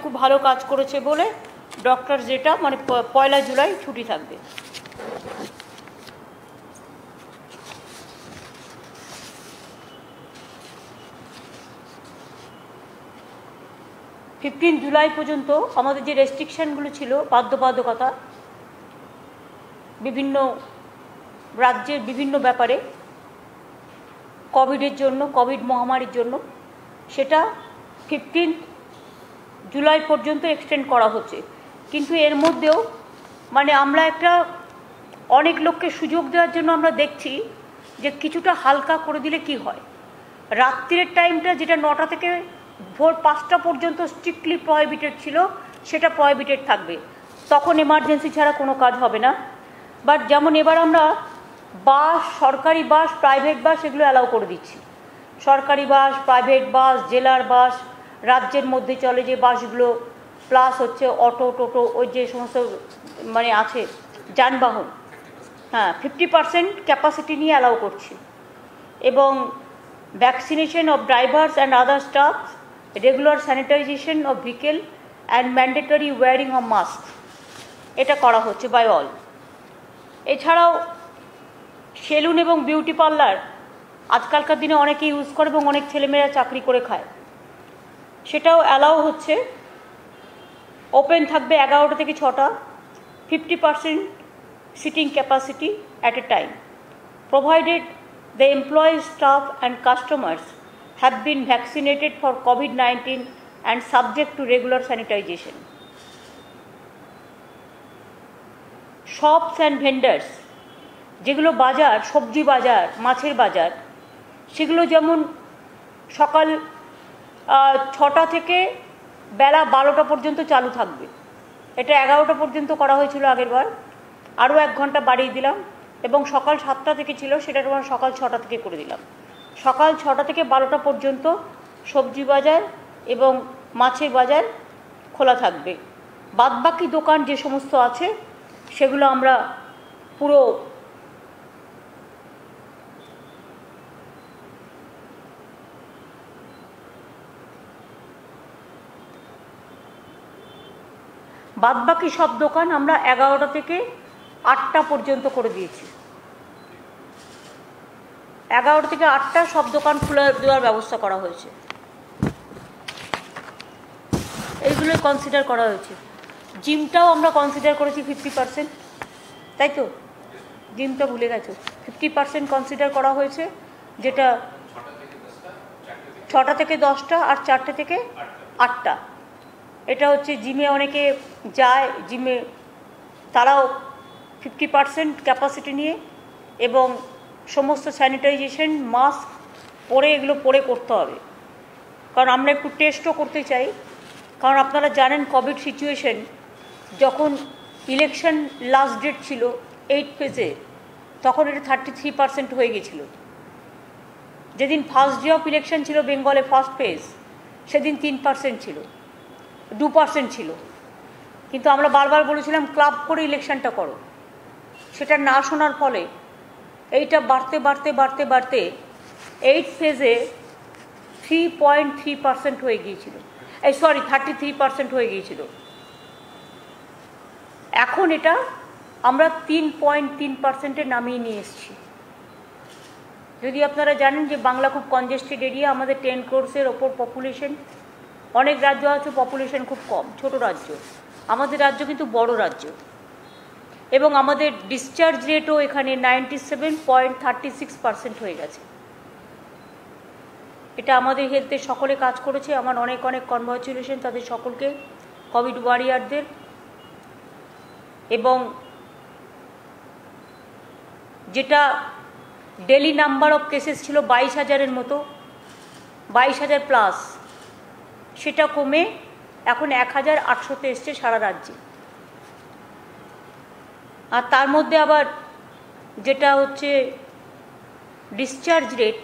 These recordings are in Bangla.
খুব ভালো কাজ করেছে বলে ডক্টর যেটা মানে 1 জুলাই ছুটি থাকবে। জুলাই পর্যন্ত আমাদের যে রেস্ট্রিকশনগুলো ছিল, বাধ্যবাধকতা বিভিন্ন রাজ্যের বিভিন্ন ব্যাপারে কোভিডের জন্য, কোভিড মহামারীর জন্য, সেটা 15 জুলাই পর্যন্ত এক্সটেন্ড করা হচ্ছে। কিন্তু এর মধ্যেও মানে আমরা একটা অনেক লোককে সুযোগ দেওয়ার জন্য আমরা দেখছি যে কিছুটা হালকা করে দিলে কি হয়। রাত্রির টাইমটা যেটা 9টা থেকে ভোর 5টা পর্যন্ত স্ট্রিক্টলি প্রহিবিটেড ছিল, সেটা প্রহিবিটেড থাকবে। তখন এমার্জেন্সি ছাড়া কোনো কাজ হবে না। বাট যেমন এবার আমরা বাস, সরকারি বাস, প্রাইভেট বাস এগুলো অ্যালাউ করে দিচ্ছি। সরকারি বাস, প্রাইভেট বাস, জেলার বাস, রাজ্যের মধ্যে চলে যে বাসগুলো, প্লাস হচ্ছে অটো, টোটো, ওই যে সমস্ত মানে আছে যানবাহন, হ্যাঁ 50% ক্যাপাসিটি নিয়ে অ্যালাউ করছি। এবং vaccination of drivers and other staff, regular sanitization of vehicle and mandatory wearing of mask, এটা করা হচ্ছে বাই অল। এছাড়াও সেলুন এবং বিউটি পার্লার আজকালকার দিনে অনেকে ইউজ করে এবং অনেক ছেলেমেয়েরা চাকরি করে খায়, সেটাও অ্যালাউ হচ্ছে। ওপেন থাকবে 11টা থেকে 6টা, 50% seating capacity at a time, provided the employees, staff and customers have been vaccinated for COVID-19 and subject to regular sanitization. Shops and vendors, যেগুলো বাজার, সবজি বাজার, মাছের বাজার, সেগুলো যেমন সকাল 6টা থেকে বেলা 12টা পর্যন্ত চালু থাকবে। এটা 11টা পর্যন্ত করা হয়েছিল আগেরবার, আরও 1 ঘন্টা বাড়িয়ে দিলাম। এবং সকাল 7টা থেকে ছিল, সেটা আমরা সকাল 6টা থেকে করে দিলাম। সকাল 6টা থেকে 12টা পর্যন্ত সবজি বাজার এবং মাছের বাজার খোলা থাকবে। বাদবাকি দোকান যে সমস্ত আছে সেগুলো আমরা পুরো বাদবাকি সব দোকান আমরা 11টা থেকে 8টা পর্যন্ত করে দিয়েছি। 11টা থেকে 8টা সব দোকান খুলে দেওয়ার ব্যবস্থা করা হয়েছে। এইগুলোই কনসিডার করা হয়েছে। জিমটাও আমরা কনসিডার করেছি 50%, তাই তো? জিমটা ভুলে গেছো, 50% কনসিডার করা হয়েছে, যেটা 6টা থেকে 10টা আর 4টে থেকে 8টা। এটা হচ্ছে জিমে অনেকে যায়, জিমে তারাও 50% ক্যাপাসিটি নিয়ে এবং সমস্ত স্যানিটাইজেশন, মাস্ক পরে, এগুলো পরে করতে হবে। কারণ আমরা একটু টেস্টও করতে চাই। কারণ আপনারা জানেন কোভিড সিচুয়েশন, যখন ইলেকশন লাস্ট ডেট ছিল 8 ফেজে, তখন এটা 33% হয়ে গেছিল। যেদিন ফার্স্ট ডে অফ ইলেকশন ছিল বেঙ্গলে, ফার্স্ট ফেজ, সেদিন 3% ছিল, 2% ছিল। কিন্তু আমরা বারবার বলেছিলাম ক্লাব করে ইলেকশনটা করো। সেটা না শোনার ফলে এইটা বাড়তে বাড়তে বাড়তে বাড়তে 8 ফেজে 3.3% হয়ে গিয়েছিল, 33% হয়ে গিয়েছিল। এখন এটা আমরা 3.3%-এ নামিয়ে নিয়ে এসেছি। যদি আপনারা জানেন যে বাংলা খুব কনজেস্টেড এরিয়া, আমাদের 10 crores-এর ওপর পপুলেশন। অনেক রাজ্য আছে পপুলেশন খুব কম, ছোট রাজ্য। আমাদের রাজ্য কিন্তু বড় রাজ্য। এবং আমাদের ডিসচার্জ রেটও এখানে 97.36% হয়ে গেছে। এটা আমাদের হেলথে সকলে কাজ করেছে। আমার অনেক অনেক কনগ্রাচুলেশন তাদের সকলকে, কোভিড ওয়ারিয়ারদের। এবং যেটা ডেলি নাম্বার অফ কেসেস ছিল 22,000-এর মতো, 22,000 প্লাস, সেটা কমে এখন 1,800-তে এসছে সারা রাজ্যে। আর তার মধ্যে আবার যেটা হচ্ছে ডিসচার্জ রেট,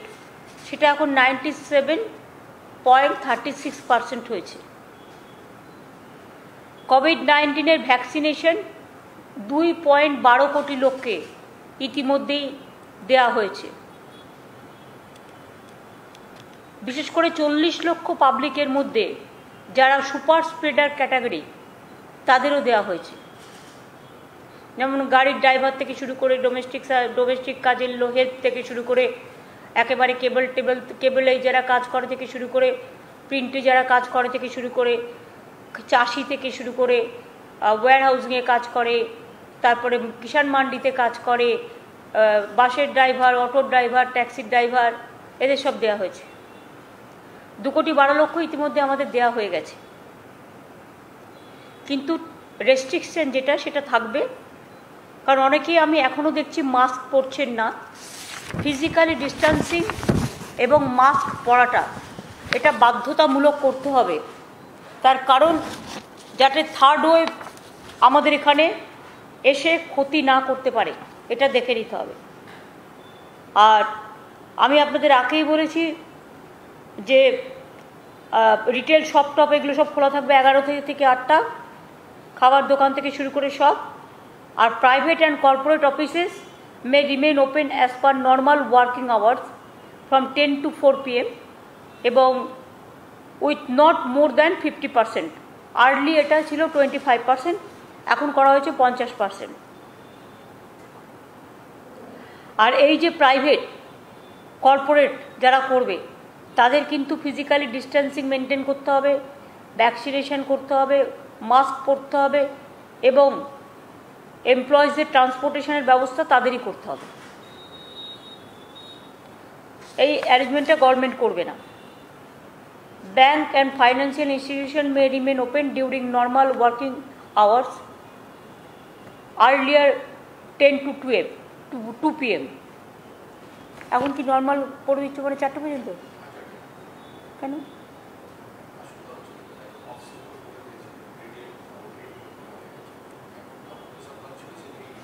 সেটা এখন 97.36% হয়েছে। কোভিড-19-এর ভ্যাকসিনেশন 2.12 কোটি লোককে ইতিমধ্যেই দেওয়া হয়েছে। বিশেষ করে 40 লক্ষ পাবলিকের মধ্যে যারা সুপার স্প্রেডার ক্যাটাগরি তাদেরও দেওয়া হয়েছে, যেমন গাড়ির ড্রাইভার থেকে শুরু করে ডোমেস্টিক কাজের হেল্প থেকে শুরু করে একেবারে কেবলে যারা কাজ করে থেকে শুরু করে প্রিন্টে যারা কাজ করে থেকে শুরু করে চাষি থেকে শুরু করে ওয়্যার হাউসিংয়ে কাজ করে, তারপরে কিষাণ মান্ডিতে কাজ করে, বাসের ড্রাইভার, অটোর ড্রাইভার, ট্যাক্সির ড্রাইভার, এদের সব দেওয়া হয়েছে। 2,12,00,000 ইতিমধ্যে আমাদের দেওয়া হয়ে গেছে, কিন্তু রেস্ট্রিকশন যেটা সেটা থাকবে, কারণ অনেকেই আমি এখনও দেখছি মাস্ক পরছেন না। ফিজিক্যালি ডিস্ট্যান্সিং এবং মাস্ক পরাটা এটা বাধ্যতামূলক করতে হবে, তার কারণ যাতে থার্ড ওয়েভ আমাদের এখানে এসে ক্ষতি না করতে পারে, এটা দেখে নিতে হবে। আর আমি আপনাদের আগেই বলেছি যে রিটেল শপ টপ এগুলো সব খোলা থাকবে 11 থেকে 8টা, খাবার দোকান থেকে শুরু করে সব। আর private and corporate offices may remain open as per normal working hours from 10 to 4 PM এবং with not more than 50%। Early এটা ছিল 25%, এখন করা হয়েছে 50%। আর এই যে প্রাইভেট কর্পোরেট যারা করবে তাদের কিন্তু ফিজিক্যালি ডিস্ট্যান্সিং মেনটেন করতে হবে, ভ্যাকসিনেশন করতে হবে, মাস্ক পরতে হবে এবং এমপ্লয়িজদের ট্রান্সপোর্টেশনের ব্যবস্থা তাদেরই করতে হবে। এই অ্যারেঞ্জমেন্টটা গভর্নমেন্ট করবে না। Bank and financial institution May remain open during normal working hours, earlier 10 to 2 PM। এখন কি নর্মাল করে দিচ্ছে মানে 4টা পর্যন্ত? কেন?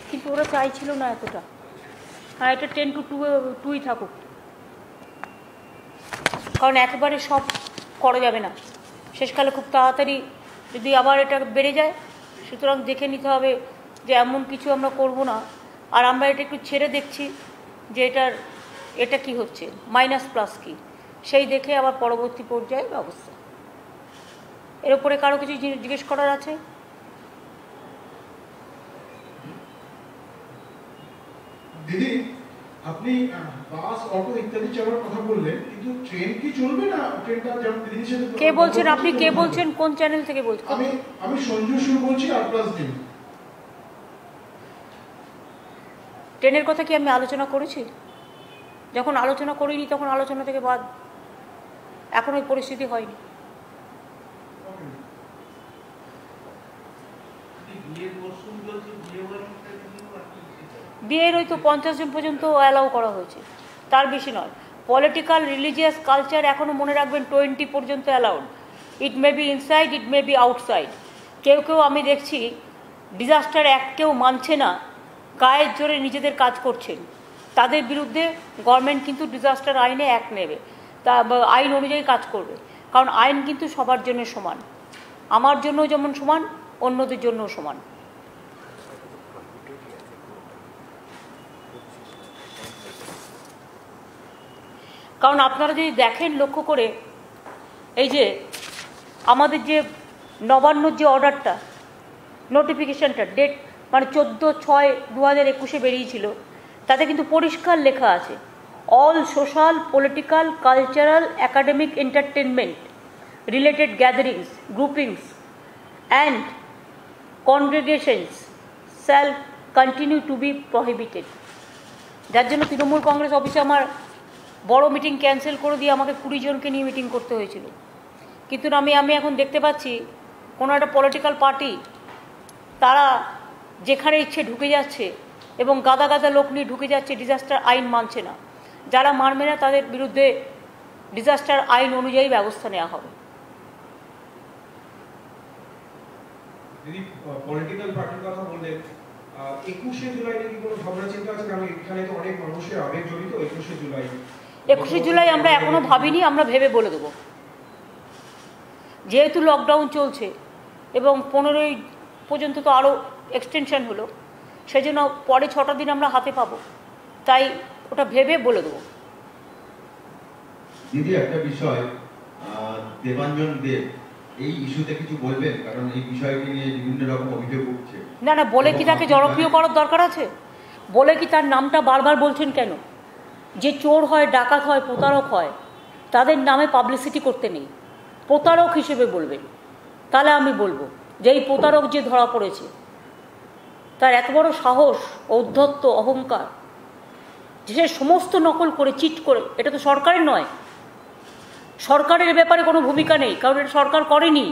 কিন্তু ওরা চাইছিল না এতটা। হ্যাঁ, এটা 10 to 2 থাকুক, কারণ একেবারে সব করা যাবে না, শেষকালে খুব তাড়াতাড়ি যদি আবার এটা বেড়ে যায়। সুতরাং দেখে নিতে হবে যে এমন কিছু আমরা করব না। আর আমরা এটা একটু ছেড়ে দেখছি যে এটা কি হচ্ছে, মাইনাস প্লাস কি, সেই দেখে আবার পরবর্তী পর্যায়ে ব্যবস্থা। এর উপরে কারো কিছু জিজ্ঞেস করার আছে? দিদি, আপনি বাস, অটো ইত্যাদি চালানোর কথা বললেন, কিন্তু ট্রেন কি চলবে না? ট্রেনটা যেমন দিদির সাথে কে বলছেন? আপনি কে বলছেন? কোন চ্যানেল থেকে বলছেন? আমি সঞ্জু সুর বলছি, আর+। ট্রেনের কথা কি আমি আলোচনা করেছি? যখন আলোচনা করিনি তখন আলোচনা থেকে বাদ, এখন ওই পরিস্থিতি হয়নি। বিয়ের ওই তো 50 জন পর্যন্ত অ্যালাউ করা হয়েছে, তার বেশি নয়। পলিটিক্যাল, রিলিজিয়াস, কালচার এখনও মনে রাখবেন 20 পর্যন্ত allowed. It may be inside, it may be outside. কেউ আমি দেখছি ডিজাস্টার অ্যাক্টকেও মানছে না, গায়ের জোরে নিজেদের কাজ করছেন। তাদের বিরুদ্ধে গভর্নমেন্ট কিন্তু ডিজাস্টার আইনে অ্যাক্ট নেবে, তা আইন অনুযায়ী কাজ করবে, কারণ আইন কিন্তু সবার জন্য সমান, আমার জন্য যেমন সমান, অন্যদের জন্যও সমান। কারণ আপনারা যদি দেখেন লক্ষ্য করে, এই যে আমাদের যে নবান্নর যে অর্ডারটা, নোটিফিকেশানটা, ডেট মানে 14/6/2021 বেরিয়েছিল, তাতে কিন্তু পরিষ্কার লেখা আছে all social, political, cultural, academic, entertainment related gatherings, groupings and congregations shall continue to be prohibited. যার জন্য তৃণমূল কংগ্রেস অফিসে আমার বড় মিটিং ক্যান্সেল করে দিয়ে আমাকে 20 জনকে নিয়ে মিটিং করতে হয়েছিল। কিন্তু আমি এখন দেখতে পাচ্ছি কোনো একটা পলিটিক্যাল পার্টি তারা যেখানে ইচ্ছে ঢুকে যাচ্ছে এবং গাদা গাদা লোক নিয়ে ঢুকে যাচ্ছে, ডিজাস্টার আইন মানছে না। যারা মানবে না তাদের বিরুদ্ধে ডিজাস্টার আইন অনুযায়ী ব্যবস্থা নেওয়া হবে। দিদি, পলিটিক্যাল পার্টির কথা বললেন, 21শে জুলাই নাকি কোনো ভাবনা চিন্তা আছে? কারণ এখানে তো অনেক মানুষের আবেগ জড়িত। 21শে জুলাই আমরা এখনো ভাবিনি, আমরা ভেবে বলে দেবো। যেহেতু লকডাউন চলছে এবং 15ই পর্যন্ত তো আরও এক্সটেনশন হলো, সেজন্য পরে 6টা দিন আমরা হাতে পাবো, তাই ওটা ভেবে বলে দেবো। দিদি, একটা বিষয়, দেবাঞ্জন দেব এই ইস্যুতে কিছু বলবেন? কারণ এই বিষয়টি নিয়ে বিভিন্ন রকম অভিযোগ উঠছে। না না, বলে কি তাকে জনপ্রিয় করার দরকার আছে? বলে কি তার নামটা বারবার বলছেন কেন? যে চোর হয়, ডাকাত হয়, প্রতারক হয়, তাদের নামে পাবলিসিটি করতে নেই, প্রতারক হিসেবে বলবেন। তাহলে আমি বলবো যে এই প্রতারক যে ধরা পড়েছে, তার এত বড় সাহস, ঔদ্ধত্য, অহংকার, যে সে সমস্ত নকল করে, চিট করে। এটা তো সরকারের নয়, সরকারের ব্যাপারে কোনো ভূমিকা নেই, কারণ এটা সরকার করেনি।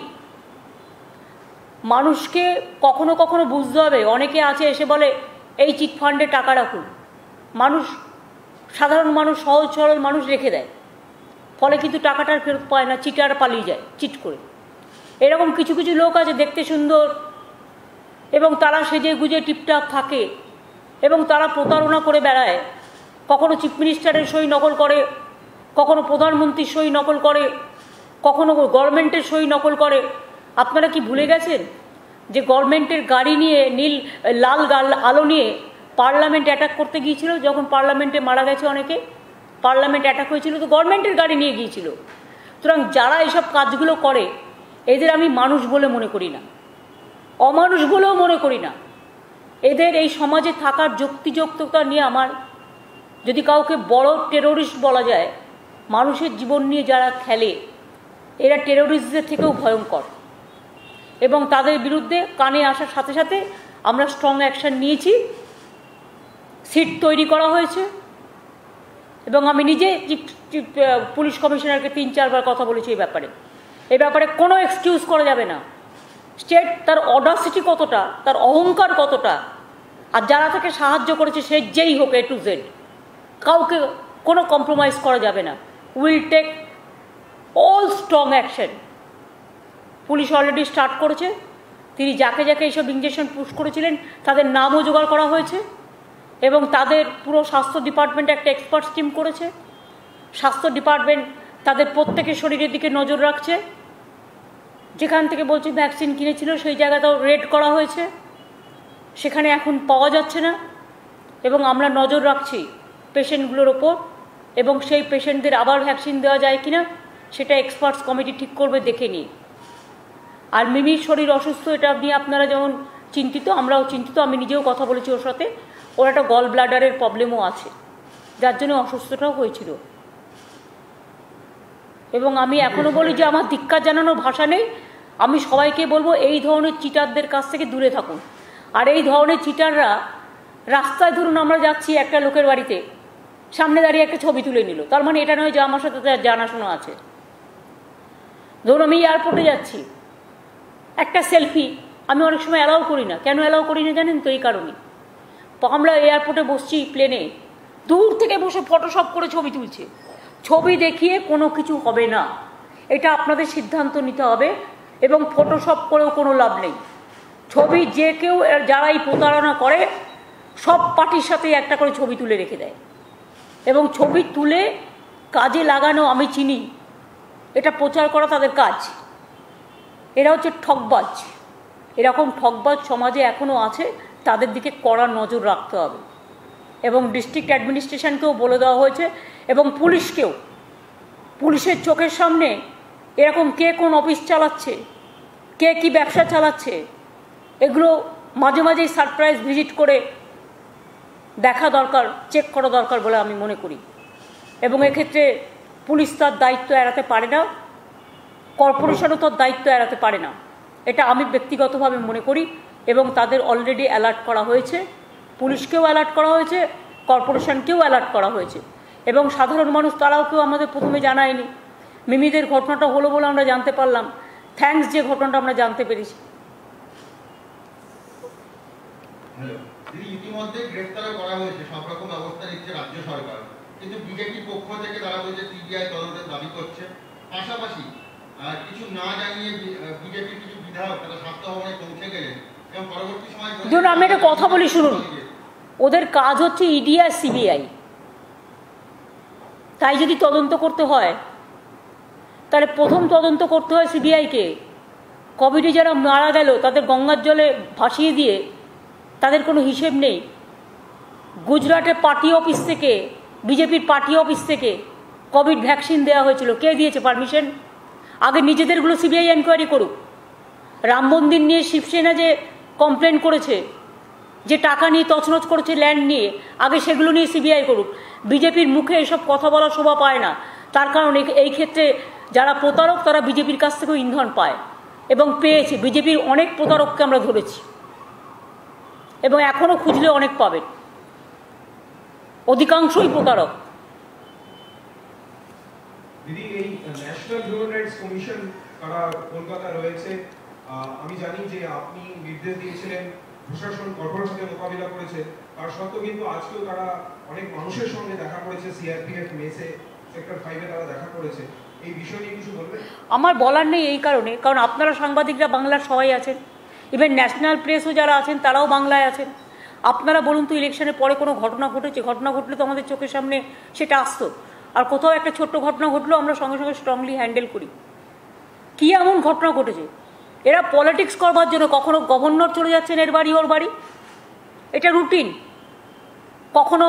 মানুষকে কখনো কখনো বুঝতে হবে। অনেকে আছে এসে বলে এই চিট ফান্ডে টাকা রাখুন, মানুষ, সাধারণ মানুষ, সহজ সরল মানুষ রেখে দেয়, ফলে কিন্তু টাকাটার ফেরত পায় না, চিটার পালিয়ে যায় চিট করে। এরকম কিছু কিছু লোক আছে দেখতে সুন্দর, এবং তারা সেজে গুজে টিপটাপ থাকে, এবং তারা প্রতারণা করে বেড়ায়। কখনো চিফ মিনিস্টারের সই নকল করে, কখনো প্রধানমন্ত্রীর সই নকল করে, কখনো গভর্নমেন্টের সই নকল করে। আপনারা কি ভুলে গেছেন যে গভর্নমেন্টের গাড়ি নিয়ে, লাল আলো নিয়ে পার্লামেন্ট অ্যাটাক করতে গিয়েছিল? যখন পার্লামেন্টে মারা গেছে অনেকে, পার্লামেন্ট অ্যাটাক হয়েছিল, তো গভর্নমেন্টের গাড়ি নিয়ে গিয়েছিল। সুতরাং যারা এসব কাজগুলো করে, এদের আমি মানুষ বলে মনে করি না, অমানুষ বলেও মনে করি না। এদের এই সমাজে থাকার যুক্তিযুক্ততা নিয়ে আমার, যদি কাউকে বড় টেরোরিস্ট বলা যায়, মানুষের জীবন নিয়ে যারা খেলে, এরা টেরোরিস্টদের থেকেও ভয়ঙ্কর। এবং তাদের বিরুদ্ধে কানে আসার সাথে সাথে আমরা স্ট্রং অ্যাকশন নিয়েছি, সিট তৈরি করা হয়েছে, এবং আমি নিজে পুলিশ কমিশনারকে 3-4 বার কথা বলেছি এই ব্যাপারে। এই ব্যাপারে কোনো এক্সকিউজ করা যাবে না। স্টেট তার অডাসিটি কতটা, তার অহংকার কতটা, আর যারা তাকে সাহায্য করেছে সে যেই হোক, A to Z, কাউকে কোনো কম্প্রোমাইজ করা যাবে না। Will take all strong action. Police already start করেছে। তিনি যাকে যাকে এইসব ইঞ্জেকশন পুশ করেছিলেন তাদের নামও জোগাড় করা হয়েছে, এবং তাদের পুরো স্বাস্থ্য ডিপার্টমেন্ট একটা এক্সপার্ট টিম করেছে। স্বাস্থ্য ডিপার্টমেন্ট তাদের প্রত্যেকের শরীরের দিকে নজর রাখছে। যেখান থেকে বলছে ভ্যাকসিন কিনেছিল সেই জায়গাটাও রেড করা হয়েছে, সেখানে এখন পাওয়া যাচ্ছে না, এবং আমরা নজর রাখছি পেশেন্টগুলোর ওপর, এবং সেই পেশেন্টদের আবার ভ্যাকসিন দেওয়া যায় কিনা সেটা এক্সপার্টস কমিটি ঠিক করবে, দেখে নিই। আর মিমির শরীর অসুস্থ, এটা নিয়ে আপনারা যেমন চিন্তিত, আমরাও চিন্তিত। আমি নিজেও কথা বলেছি ওর সাথে। ওর একটা গল ব্লাডারের প্রবলেমও আছে, যার জন্য অসুস্থটাও হয়েছিল। এবং আমি এখনও বলি যে আমার ধিক্কার জানানোর ভাষা নেই। আমি সবাইকে বলবো এই ধরনের চিটারদের কাছ থেকে দূরে থাকুন। আর এই ধরনের চিটাররা রাস্তায়, ধরুন আমরা যাচ্ছি একটা লোকের বাড়িতে, সামনে দাঁড়িয়ে একটা ছবি তুলে নিল, তার মানে এটা নয় যে আমার সাথে তার জানাশোনা আছে। ধরুন আমি এয়ারপোর্টে যাচ্ছি, একটা সেলফি আমি অনেক সময় অ্যালাউ করি না। কেন অ্যালাউ করি না জানেন তো? এই কারণে, আমরা এয়ারপোর্টে বসছি প্লেনে, দূর থেকে বসে ফটোশপ করে ছবি তুলছে। ছবি দেখিয়ে কোনো কিছু হবে না, এটা আপনাদের সিদ্ধান্ত নিতে হবে। এবং ফটোশপ করেও কোনো লাভ নেই। ছবি যে কেউ, যারা এই প্রতারণা করে, সব পার্টির সাথে একটা করে ছবি তুলে রেখে দেয়, এবং ছবি তুলে কাজে লাগানো আমি চিনি, এটা প্রচার করা তাদের কাজ। এরা হচ্ছে ঠকবাজ। এরকম ঠকবাজ সমাজে এখনও আছে, তাদের দিকে কড়া নজর রাখতে হবে। এবং ডিস্ট্রিক্ট অ্যাডমিনিস্ট্রেশনকেও বলে দেওয়া হয়েছে, এবং পুলিশকেও, পুলিশের চোখের সামনে এরকম কে কোন অফিস চালাচ্ছে, কে কি ব্যবসা চালাচ্ছে, এগুলো মাঝে মাঝেই সারপ্রাইজ ভিজিট করে দেখা দরকার, চেক করা দরকার বলে আমি মনে করি। এবং এক্ষেত্রে পুলিশ তার দায়িত্ব এড়াতে পারে না, কর্পোরেশনও তার দায়িত্ব এড়াতে পারে না, এটা আমি ব্যক্তিগতভাবে মনে করি। এবং তাদের অলরেডি অ্যালার্ট করা হয়েছে, পুলিশকেও অ্যালার্ট করা হয়েছে, কর্পোরেশনকেও অ্যালার্ট করা হয়েছে। এবং সাধারণ মানুষ তারাও কেউ আমাদের প্রথমে জানায়নি। মিমিদের ঘটনাটা হলো বলে আমরা জানতে পারলাম, থ্যাঙ্কস যে ঘটনাটা আমরা জানতে পেরেছি। ইতিমধ্যে গ্রেফতার করা হয়েছে, সব রকম ব্যবস্থা নিচ্ছে রাজ্য সরকার, কিন্তু বিজেপির পক্ষ থেকে তারা বলছে সিবিআই তদন্তের দাবি করছে। পাশাপাশি কিছু না জানিয়ে বিজেপির কিছু বিধায়ক তারা স্বাস্থ্য ভবনে পৌঁছে গেলেন, এবং পরবর্তী সময় ধরুন আমি একটা কথা বলি, শুনুন, ওদের কাজ হচ্ছে ইডি আর সিবিআই। তাই যদি তদন্ত করতে হয়, তাহলে প্রথম তদন্ত করতে হয় সিবিআইকে। কোভিডে যারা মারা গেল তাদের গঙ্গার জলে ভাসিয়ে দিয়ে তাদের কোনো হিসেব নেই। গুজরাটের পার্টি অফিস থেকে, বিজেপির পার্টি অফিস থেকে কোভিড ভ্যাকসিন দেওয়া হয়েছিল, কে দিয়েছে পারমিশন? আগে নিজেদেরগুলো সিবিআই এনকোয়ারি করুক। রাম মন্দির নিয়ে শিবসেনা যে কমপ্লেন করেছে, যে টাকা নিয়ে তছনছ করেছে ল্যান্ড নিয়ে, আগে সেগুলো নিয়ে সিবিআই করুক। বিজেপির মুখে এসব কথা বলার শোভা পায় না, তার কারণ এই ক্ষেত্রে যারা প্রতারক তারা বিজেপির কাছ থেকেও ইন্ধন পায় এবং পেয়েছে। বিজেপির অনেক প্রতারককে আমরা ধরেছি এবং এখনও খুঁজলে অনেক পাবেন, অধিকাংশই প্রতারক। দিদি, এই ন্যাশনাল হিউম্যান রাইটস কমিশন তারা কলকাতা রয়েছে, আমি জানি যে আপনি নির্দেশ দিয়েছিলেন, প্রশাসন কঠোর হাতে মোকাবিলা করেছে, তার সত্ত্বেও কিন্তু আজকেও তারা অনেক মানুষের সঙ্গে দেখা করেছে, সিআরপিএফ মেসে সেক্টর 5-এ তারা দেখা করেছে। এই বিষয় নিয়ে কিছু বলবেন? আমার বলার নেই এই কারণে, কারণ আপনারা সাংবাদিকরা বাংলার সবাই আছেন, ইভেন ন্যাশনাল প্রেসও যারা আছেন তারাও বাংলায় আছেন। আপনারা বলুন তো, ইলেকশনের পরে কোনো ঘটনা ঘটেছে? ঘটনা ঘটলে তো আমাদের চোখের সামনে সেটা আসতো, আর কোথাও একটা ছোট্ট ঘটনা ঘটলেও আমরা সঙ্গে সঙ্গে স্ট্রংলি হ্যান্ডেল করি। কী এমন ঘটনা ঘটেছে? এরা পলিটিক্স করবার জন্য কখনো গভর্নর চলে যাচ্ছেন এর বাড়ি ওর বাড়ি, এটা রুটিন। কখনো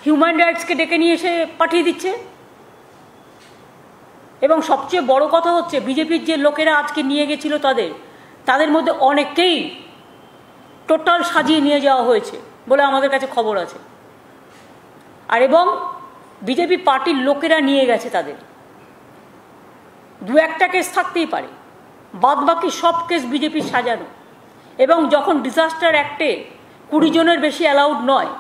হিউম্যান রাইটসকে ডেকে নিয়ে এসে পাঠিয়ে দিচ্ছে। এবং সবচেয়ে বড় কথা হচ্ছে, বিজেপির যে লোকেরা আজকে নিয়ে গেছিল তাদের মধ্যে অনেককেই টোটাল সাজিয়ে নিয়ে যাওয়া হয়েছে বলে আমাদের কাছে খবর আছে। আর এবং বিজেপি পার্টির লোকেরা নিয়ে গেছে তাদের। দু একটা কেস থাকতেই পারে, বাদ বাকি সব কেস বিজেপির সাজানো। এবং যখন ডিজাস্টার অ্যাক্টে 20 জনের বেশি অ্যালাউড নয়,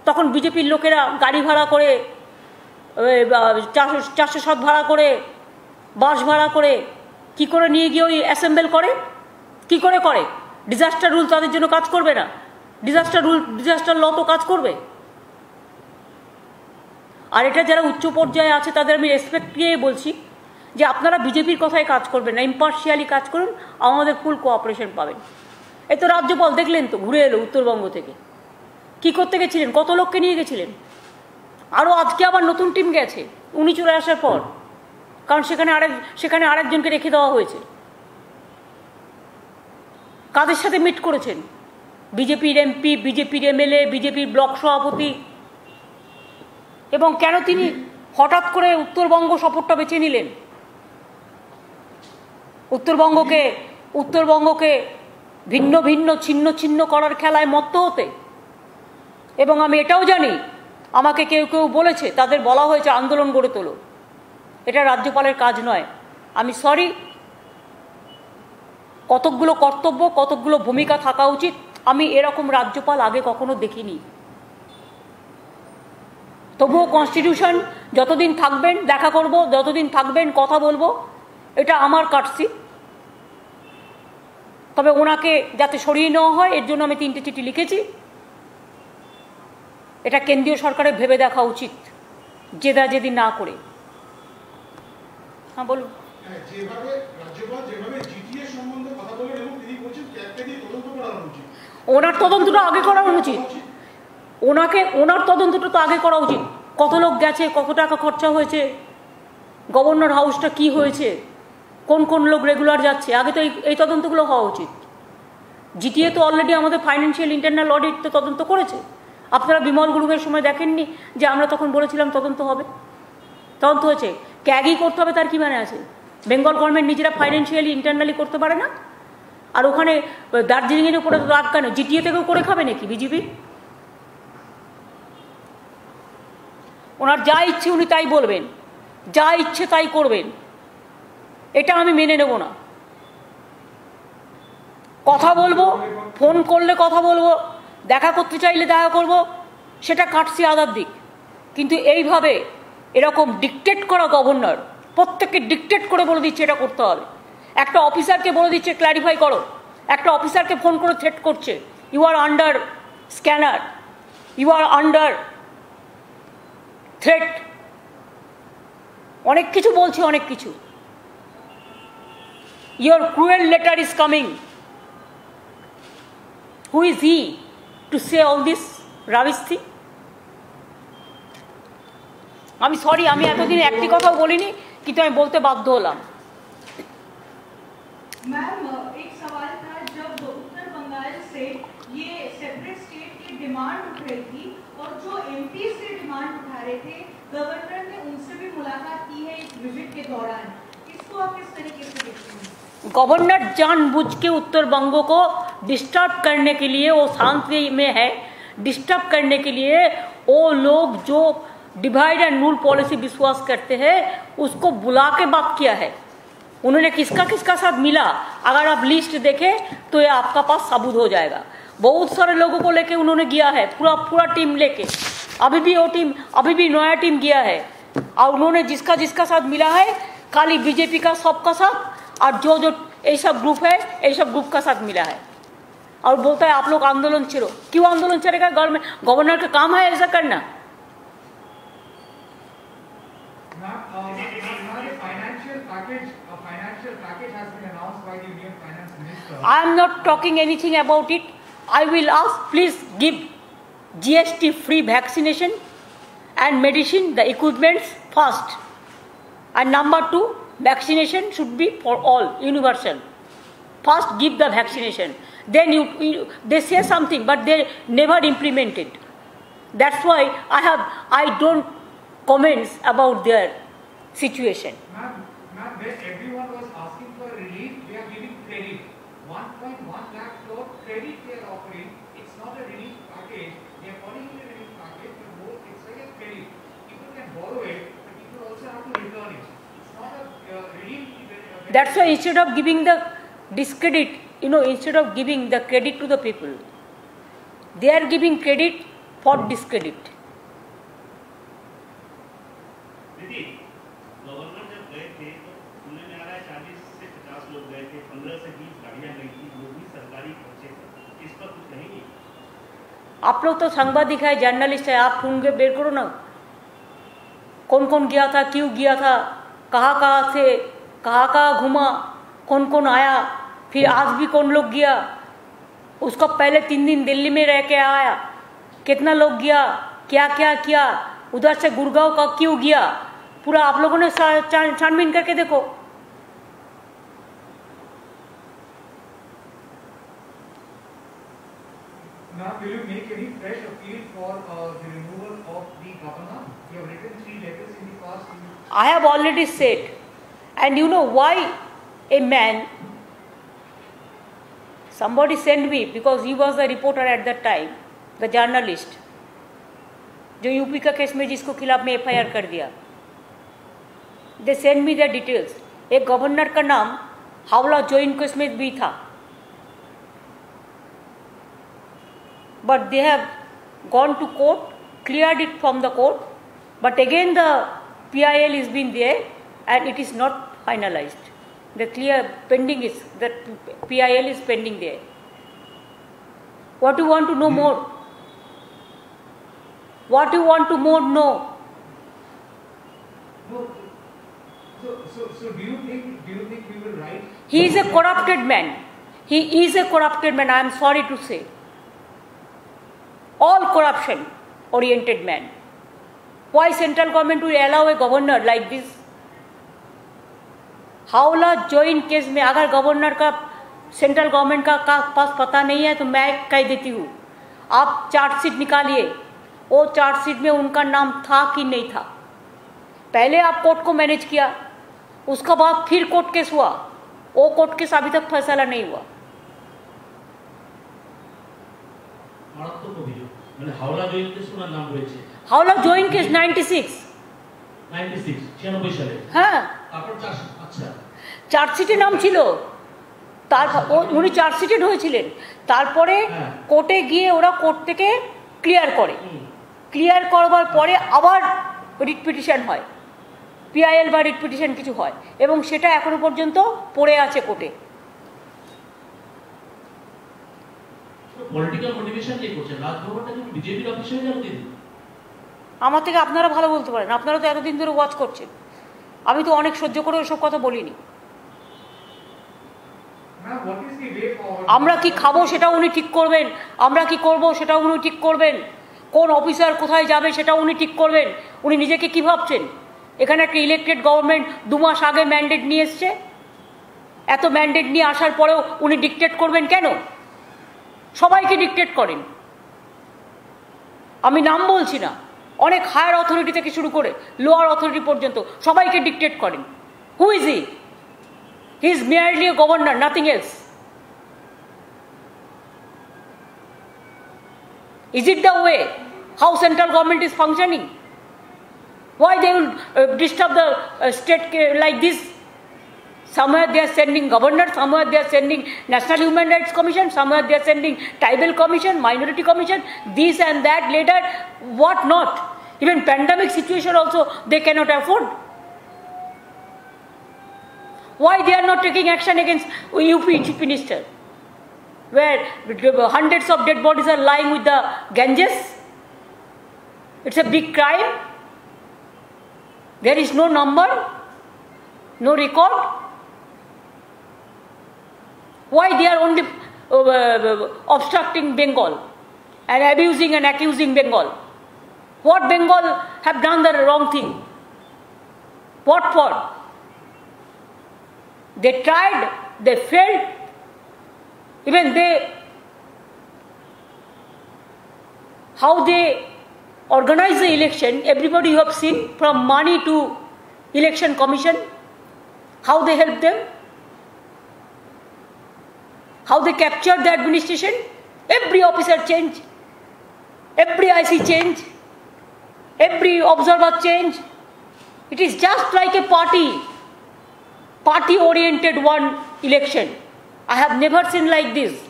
তখন বিজেপির লোকেরা গাড়ি ভাড়া করে, 407 ভাড়া করে, বাস ভাড়া করে কি করে নিয়ে গিয়ে ওই অ্যাসেম্বল করে? কি করে করে? ডিজাস্টার রুল তাদের জন্য কাজ করবে না? ডিজাস্টার ল তো কাজ করবে। আর এটা যারা উচ্চ পর্যায়ে আছে তাদের আমি রেসপেক্ট দিয়ে বলছি যে আপনারা বিজেপির কথায় কাজ করবেন না, ইম্পার্শিয়ালি কাজ করুন, আমাদের ফুল কোঅপারেশন পাবেন। এই তো রাজ্যপাল দেখলেন তো, ঘুরে এলো উত্তরবঙ্গ থেকে। কি করতে গেছিলেন? কত লোককে নিয়ে গেছিলেন? আরও আজকে আবার নতুন টিম গেছে উনি চলে আসার পর, কারণ সেখানে আরেকজনকে রেখে দেওয়া হয়েছে। কাদের সাথে মিট করেছেন? বিজেপির এমপি, বিজেপির এমএলএ, বিজেপির ব্লক সভাপতি। এবং কেন তিনি হঠাৎ করে উত্তরবঙ্গ সফরটা বেছে নিলেন? উত্তরবঙ্গকে ভিন্ন ভিন্ন ছিন্ন ছিন্ন করার খেলায় মত্ত হতে। এবং আমি এটাও জানি, আমাকে কেউ কেউ বলেছে, তাদের বলা হয়েছে আন্দোলন গড়ে তোলো। এটা রাজ্যপালের কাজ নয়। আমি সরি, কতকগুলো কর্তব্য, কতকগুলো ভূমিকা থাকা উচিত। আমি এরকম রাজ্যপাল আগে কখনো দেখিনি। তবুও কনস্টিটিউশন, যতদিন থাকবেন দেখা করব, যতদিন থাকবেন কথা বলবো, এটা আমার কাটছি। তবে ওনাকে যাতে সরিয়ে নেওয়া হয় এর জন্য আমি 3টে চিঠি লিখেছি। এটা কেন্দ্রীয় সরকারের ভেবে দেখা উচিত, জেদাজেদি না করে। হ্যাঁ বলুন। ওনার তদন্তটা আগে করা উচিত। ওনার তদন্তটা তো আগে করা উচিত। কত লোক গেছে, কত টাকা খরচা হয়েছে, গভর্নর হাউসটা কি হয়েছে, কোন কোন লোক রেগুলার যাচ্ছে, আগে তো এই তদন্তগুলো হওয়া উচিত। জিটিএ তো অলরেডি আমাদের ফাইন্যান্সিয়াল ইন্টারনাল অডিট তো তদন্ত করেছে। আপনারা বিমল গ্রুপের সময় দেখেননি যে আমরা তখন বলেছিলাম তদন্ত হবে? তদন্ত হয়েছে। ক্যাগই করতে হবে তার কি মানে আছে? বেঙ্গল গভর্নমেন্ট নিজেরা ফাইন্যান্সিয়ালি ইন্টারনালি করতে পারে না? আর ওখানে দার্জিলিংয়ের উপরে রাগ কেন? জিটিএ থেকেও করে খাবে নাকি বিজেপি? ওনার যা ইচ্ছে উনি তাই বলবেন, যা ইচ্ছে তাই করবেন, এটা আমি মেনে নেব না। কথা বলবো, ফোন করলে কথা বলবো, দেখা করতে চাইলে দেখা করব, সেটা কাটছি আদার দিক। কিন্তু এইভাবে এরকম ডিকটেট করা গভর্নর, প্রত্যেককে ডিকটেট করে বলে দিচ্ছে এটা করতে হবে। একটা অফিসারকে বলে দিচ্ছে ক্ল্যারিফাই করো, একটা অফিসারকে ফোন করে থ্রেট করছে, you are under scanner, you are under threat, অনেক কিছু বলছে, অনেক কিছু। Your cruel letter is coming. Who is he to say all this rubbish thing? আমি সরি, আমি এতদিন একটি কথাও বলিনি, কিন্তু আমি বলতে বাধ্য হলাম। मैम एक सवाल था, जब उत्तर बंगाल से ये सेपरेट स्टेट की डिमांड उठ रही थी और जो एमपी से डिमांड उठा रहे थे, गवर्नर ने उनसे भी मुलाकात की है इस विजिट के दौरान। इसको आप किस तरीके से देखते हैं? गवर्नर जानबूझ के उत्तर बंगो को डिस्टर्ब करने के लिए, वो शांति में है, डिस्टर्ब करने के लिए वो लोग जो डिवाइड एंड रूल पॉलिसी विश्वास करते हैं उसको बुला के बात किया है। उन्होंने किसका किसका साथ मिला, अगर आप लिस्ट देखें तो ये आपका पास सबूत हो जाएगा। बहुत सारे लोगों को लेके उन्होंने गया है, पूरा टीम लेके। अभी भी वो टीम, अभी भी नया टीम गया है, और उन्होंने जिसका जिसका साथ मिला है खाली बीजेपी का सबका साथ, और जो जो ऐसा ग्रुप है ऐसा ग्रुप का साथ मिला है, और बोलता है आप लोग आंदोलन छेड़ो। क्यों आंदोलन चलेगा? गवर्नर का काम है ऐसा करना। I am not talking anything about it. I will ask, please give GST free vaccination and medicine, the equipments first. And number 2, vaccination should be for all, universal. First give the vaccination. Then they say something, but they never implement it. That's why I don't comments about their situation. Ma'am, when everyone was asking for relief, they are giving credit. 1.1 lakh crore credit they are offering. It's not a relief package. They are calling it a relief package, but more it's like a credit. People can borrow it, but people also have to return it. It's not a relief. That's why instead of giving the discredit, instead of giving the credit to the people, they are giving credit for discredit. दीदी, गवर्नर जब गए थे तो सुनने में आ रहा है 40 से 50 लोग गए थे, 15 से 20 गाड़ियां गई थी, वो भी सरकारी खर्चे पर। इस पर कुछ कहेंगे? आप लोग तो सांबादिक है, जर्नलिस्ट है, आप ढूंढ बेर करो ना, कौन कौन गया था, क्यों गया था, कहाँ से कहाँ घूमा, कौन कौन आया, फिर आज भी कौन लोग गया, उसका पहले 3 दिन दिल्ली में रह के आया, कितना लोग गया, क्या क्या किया, उधर से गुड़गांव का क्यों गया, पूरा आप लोगों ने छानबीन करके देखो। Now, will you make any fresh appeal for the removal of the governor? You have written 3 letters in the past. I have already said, and you know why a man, somebody sent me, because he was the reporter at that time, the journalist, जो यूपी का केस में जिसको खिलाफ में FIR कर दिया, they send me the details. एक गवर्नर का नाम हावला जॉइन केस में भी था, but they have gone to court, cleared it from the court, but again the PIL is been there and it is not finalized. The clear pending is that PIL is pending there. What do you want to know more? What do you want to more know? No. So do you think we will write? He is a corrupted man. He is a corrupted man. I am sorry to say. All corruption oriented man. Why central government will allow a governor like this? Hawala जॉइन केस में अगर गवर्नर का सेंट्रल गवर्नमेंट का पास पता नहीं है तो मैं कह देती हूँ, आप चार्जशीट निकालिए, वो चार्जशीट में उनका नाम था कि नहीं था। पहले आप कोर्ट को मैनेज किया, उसका बाद फिर कोर्ट केस हुआ, वो कोर्ट केस अभी तक फैसला नहीं हुआ। हावला जॉइन केस ওনার নাম রয়েছে, हावला जॉइन केस 96 সালে। হ্যাঁ, তারপর আচ্ছা চার্জশিটে নাম ছিল, উনি চার্জশিটেড হয়েছিলেন, তারপরে কোর্টে গিয়ে ওরা কোর্ট থেকে ক্লিয়ার করে, ক্লিয়ার করবার পরে আবার রিট পিটিশন হয়, PIL বা রিট পিটিশন কিছু হয়, এবং সেটা এখনো পর্যন্ত পড়ে আছে কোর্টে। পলিটিক্যাল মোটিভেশন দিয়ে করছেন, রাজভবনটা কি বিজেপির অফিস হয়ে যাবে দিদি? আমার থেকে আপনারা ভালো বলতে পারেন, আপনারা তো এতদিন ধরে ওয়াচ করছেন, আমি তো অনেক সহ্য করে ওসব কথা বলিনি। আমরা কি খাবো সেটা উনি ঠিক করবেন, আমরা কি করব সেটা উনি ঠিক করবেন, কোন অফিসার কোথায় যাবে সেটা উনি ঠিক করবেন। উনি নিজেকে কি ভাবছেন? এখানে একটা ইলেক্টেড গভর্নমেন্ট 2 মাস আগে ম্যান্ডেট নিয়ে এসছে, এত ম্যান্ডেট নিয়ে আসার পরেও উনি ডিক্টেট করবেন কেন? সবাইকে ডিক্টেট করেন, আমি নাম বলছি না, অনেক হায়ার অথরিটি থেকে শুরু করে লোয়ার অথরিটি পর্যন্ত সবাইকে ডিক্টেট করেন। হু is he? He is merely a governor, nothing else. Is it the way how central government is functioning? Why they will disturb the state like this? Somewhere they are sending governor, somewhere they are sending National Human Rights Commission, somewhere they are sending Tribal Commission, Minority Commission, this and that later, what not? Even pandemic situation also they cannot afford. Why they are not taking action against UP Chief Minister, where hundreds of dead bodies are lying with the Ganges? It's a big crime. There is no number, no record. Why they are only obstructing Bengal and abusing and accusing Bengal? What Bengal have done the wrong thing? What for? They tried, they failed. Even how they organize the election, everybody you have seen, from money to election commission, how they help them, how they capture the administration. Every officer change, every IC change, every observer change. It is just like a party-oriented one election. I have never seen like this.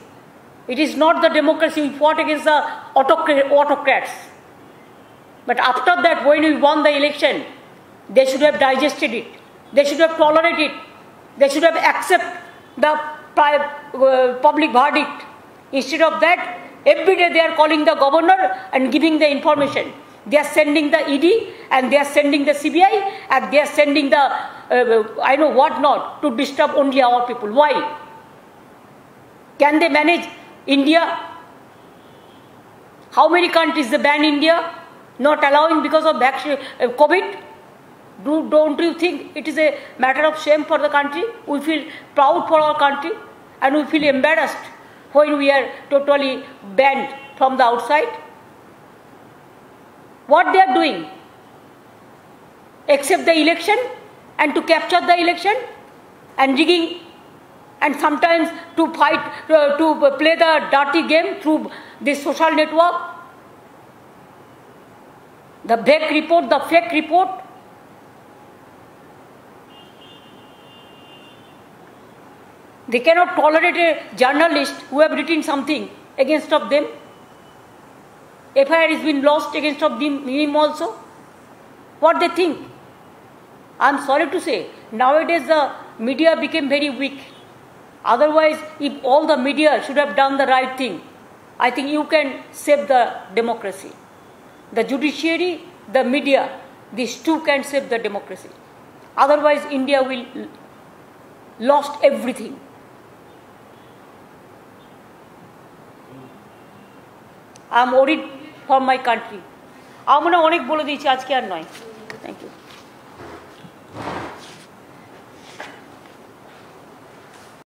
It is not the democracy. We fought against the autocrats. But after that, when we won the election, they should have digested it. They should have tolerated it. They should have accepted the public verdict. Instead of that, every day they are calling the governor and giving the information. They are sending the ED and they are sending the CBI and they are sending the I know what not to disturb only our people. Why? Can they manage India? How many countries they ban India? Not allowing because of COVID? Don't you think it is a matter of shame for the country? We feel proud for our country and we feel embarrassed when we are totally banned from the outside. What they are doing? Accept the election and to capture the election and rigging and sometimes to fight, to play the dirty game through this social network. The fake report. They cannot tolerate a journalist who have written something against of them. FIR has been lost against of him also. What they think? I am sorry to say, nowadays the media became very weak. Otherwise, if all the media should have done the right thing, I think you can save the democracy. The judiciary, the media, these two can save the democracy. Otherwise, India will lost everything. I am worried for my country. আমরা অনেক বলে দিয়েছি, আজকে আর নয়। Thank you.